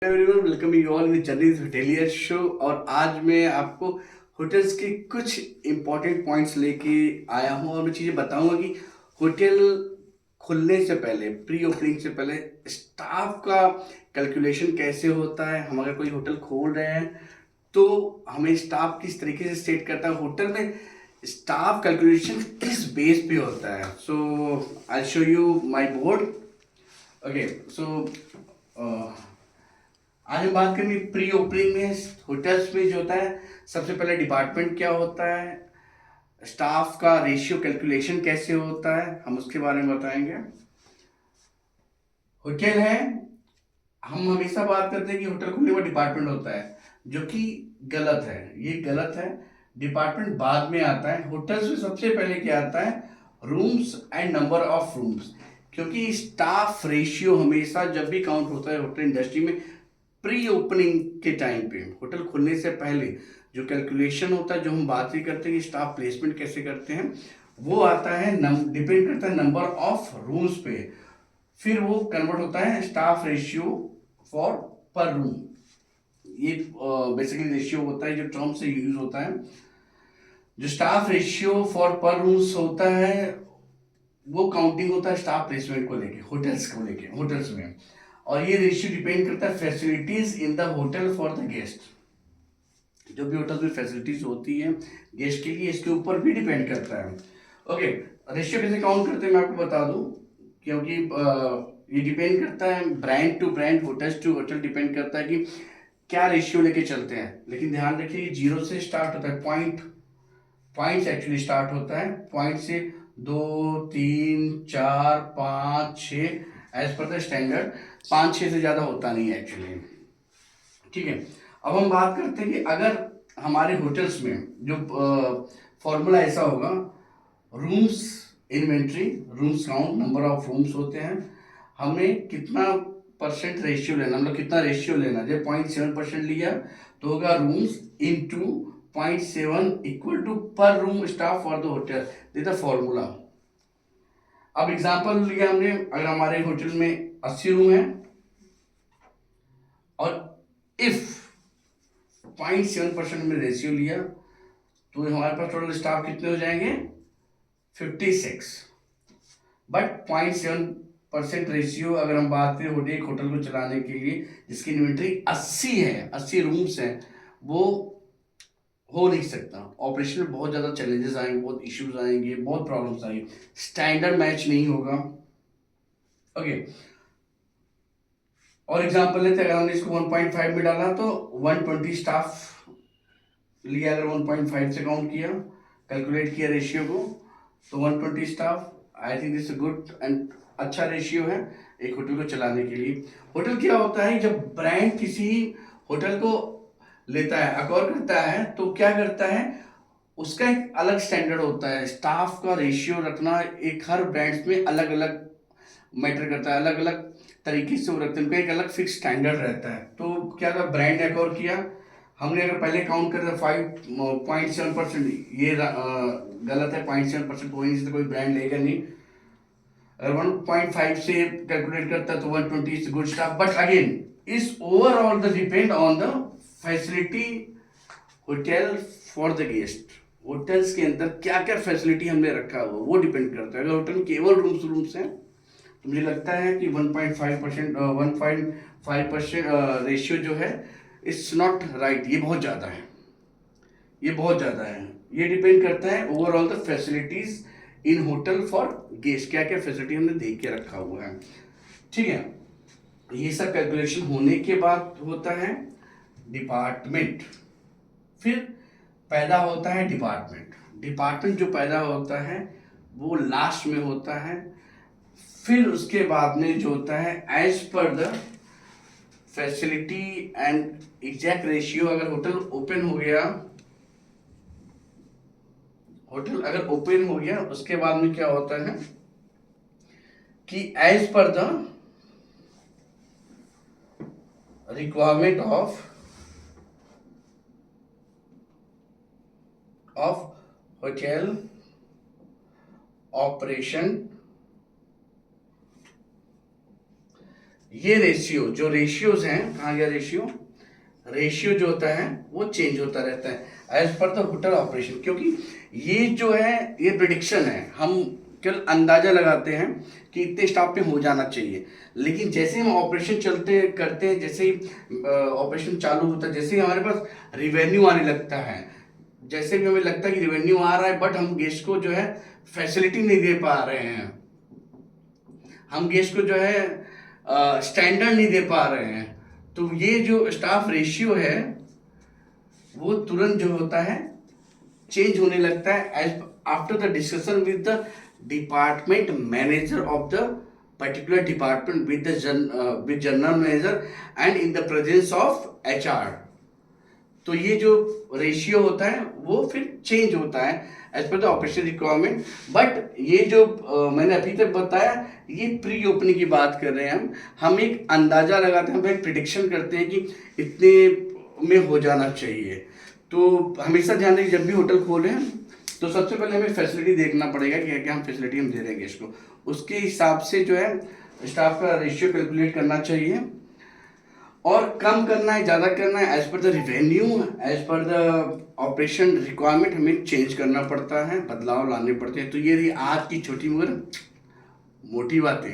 Everyone, welcome you all in journeys hotelier show. और आज मैं आपको होटल्स के कुछ इंपॉर्टेंट पॉइंट्स लेके आया हूँ और मैं चीज़ें बताऊंगा कि होटल खुलने से पहले, प्री ओपनिंग से पहले स्टाफ का कैलकुलेशन कैसे होता है। हम अगर कोई होटल खोल रहे हैं तो हमें स्टाफ किस तरीके से सेट करता है, होटल में स्टाफ कैलकुलेशन किस बेस पे होता है। So I show you my board. Okay, so आज हम बात करेंगे प्री ओपनिंग में होटल्स में जो होता है। सबसे पहले डिपार्टमेंट क्या होता है, स्टाफ का रेशियो कैलकुलेशन कैसे होता है, हम उसके बारे में बताएंगे। होटल है, हम हमेशा बात करते हैं कि होटल खुलने का डिपार्टमेंट होता है, जो कि गलत है। ये गलत है। डिपार्टमेंट बाद में आता है। होटल्स में सबसे पहले क्या आता है, rooms and number of rooms. क्योंकि स्टाफ रेशियो हमेशा जब भी काउंट होता है होटल इंडस्ट्री में, प्री ओपनिंग के टाइम पे, होटल खुलने से पहले जो कैलकुलेशन होता है, जो हम बात ही करते हैं कि स्टाफ प्लेसमेंट कैसे करते हैं, वो आता है, डिपेंड करता है नंबर ऑफ रूम्स पे। फिर वो कन्वर्ट होता है स्टाफ रेशियो फॉर पर रूम। ये बेसिकली रेशियो होता है जो टर्म से यूज होता है। जो स्टाफ रेशियो फॉर पर रूम्स होता है वो काउंटिंग होता है स्टाफ प्लेसमेंट को लेके, होटल्स को लेके, होटल्स में। और ये रेशियो डिपेंड करता है facilities in the hotel for the guest. जो भी होटल में फैसिलिटीज होती हैं गेस्ट के लिए, इसके ऊपर भी डिपेंड करता है। ओके, रेशियो कैसे काउंट करते हैं मैं आपको बता दूं। क्योंकि ये डिपेंड करता है brand to brand, hotel to hotel depend करता है कि क्या रेशियो लेके चलते हैं। लेकिन ध्यान रखिए, ये जीरो से स्टार्ट होता है, पॉइंट्स एक्चुअली स्टार्ट होता है पॉइंट से। 2 3 4 5 6 एज पर द स्टैंडर्ड। 5 6 से ज्यादा होता नहीं है एक्चुअली। ठीक है, अब हम बात करते हैं कि अगर हमारे होटल्स में जो फॉर्मूला ऐसा होगा, rooms inventory, rooms count, number of rooms होते हैं, हमें कितना परसेंट रेशियो लेना, मतलब कितना रेशियो लेना। जब 0.7% लिया तो होगा रूम्स इनटू 0.7 इक्वल टू पर room staff for the hotel. This the formula. अब एग्जांपल लिया हमने, अगर हमारे होटल में 80 रूम है और इफ 0.7% में रेशियो लिया तो हमारे पास टोटल स्टाफ कितने हो जाएंगे, 56। बट 0.7% रेशियो अगर हम बात करें होटल, एक होटल को चलाने के लिए जिसकी इन्वेंट्री 80 है, 80 रूम्स हैं, वो हो नहीं सकता। ऑपरेशन में बहुत ज़्यादा चैलेंजेस आएंगे, बहुत इश्यूज आएंगे, बहुत प्रॉब्लम्स आएंगे, स्टैंडर्ड मैच नहीं होगा। ओके, और एग्जांपल लेते हैं, अगर हमने इसको 1.5 में डाला तो 120 स्टाफ लिया। अगर 1.5 से काउंट किया, कैलकुलेट किया रेशियो को, तो 120 staff, I think this good and अच्छा रेशियो है एक होटल को चलाने के लिए। होटल क्या होता है, जब ब्रांड किसी होटल को लेता है, अक्वायर करता है, तो क्या करता है, उसका एक अलग स्टैंडर्ड होता है। स्टाफ का रेशियो रखना एक हर ब्रांड्स में अलग अलग मैटर करता है, अलग अलग तरीके से वो रखते हैं, उनका एक अलग फिक्स स्टैंडर्ड रहता है। तो क्या था, ब्रांड एक्वायर किया हमने, अगर पहले काउंट करते 5.7%, ये गलत है। 0.7% कोई नहीं, कोई ब्रांड लेगा नहीं। अगर 1.5 से कैलकुलेट करता है तो 120 is good staff. But again is overall the depend on the facility hotel for the guest. Hotels के अंदर क्या क्या फैसिलिटी हमने रखा हुआ वो डिपेंड करता है। अगर होटल में केवल रूम्स हैं तो मुझे लगता है कि 1.5% रेशियो जो है, इट्स नॉट राइट। ये बहुत ज़्यादा है, ये बहुत ज़्यादा है। ये डिपेंड करता है overall the facilities in hotel for guest, क्या क्या फैसिलिटी हमने देख के रखा हुआ है। ठीक है, ये सब कैलकुलेशन होने के बाद होता है डिपार्टमेंट। फिर पैदा होता है डिपार्टमेंट। डिपार्टमेंट जो पैदा होता है वो लास्ट में होता है। फिर उसके बाद में जो होता है, as per the facility and exact ratio, अगर होटल ओपन हो गया, होटल अगर ओपन हो गया उसके बाद में क्या होता है कि as per the requirement of hotel operation, ये रेशियो, जो रेशियोज हैं, कहाँ गया रेशियो, रेशियो जो होता है वो चेंज होता रहता है as per the hotel operation. क्योंकि ये जो है ये प्रिडिक्शन है, हम केवल अंदाजा लगाते हैं कि इतने स्टाफ पे हो जाना चाहिए, लेकिन जैसे हम ऑपरेशन चलते करते हैं, जैसे ही ऑपरेशन चालू होता है, जैसे ही हमारे पास रिवेन्यू आने लगता है, जैसे भी हमें लगता है कि रिवेन्यू आ रहा है बट हम गेस्ट को जो है फैसिलिटी नहीं दे पा रहे हैं, हम गेस्ट को जो है स्टैंडर्ड नहीं दे पा रहे हैं, तो ये जो स्टाफ रेशियो है वो तुरंत जो होता है चेंज होने लगता है as after the discussion with the department manager of the particular department with general manager and in the presence of HR. तो ये जो रेशियो होता है वो फिर चेंज होता है as per the operation requirement. But ये जो मैंने अभी तक बताया ये प्री ओपनिंग की बात कर रहे हैं, हम एक अंदाजा लगाते हैं, हम एक प्रिडिक्शन करते हैं कि इतने में हो जाना चाहिए। तो हमेशा ध्यान रखिए जब भी होटल खोलें तो सबसे पहले हमें फैसिलिटी देखना पड़ेगा कि क्या हम फैसिलिटी हम दे रहे हैं गेस्ट को, उसके हिसाब से जो है स्टाफ का रेशियो कैलकुलेट करना चाहिए, और कम करना है ज़्यादा करना है as per the revenue, as per the operation requirement हमें चेंज करना पड़ता है, बदलाव लाने पड़ते हैं। तो ये रही आज की छोटी मगर मोटी बातें।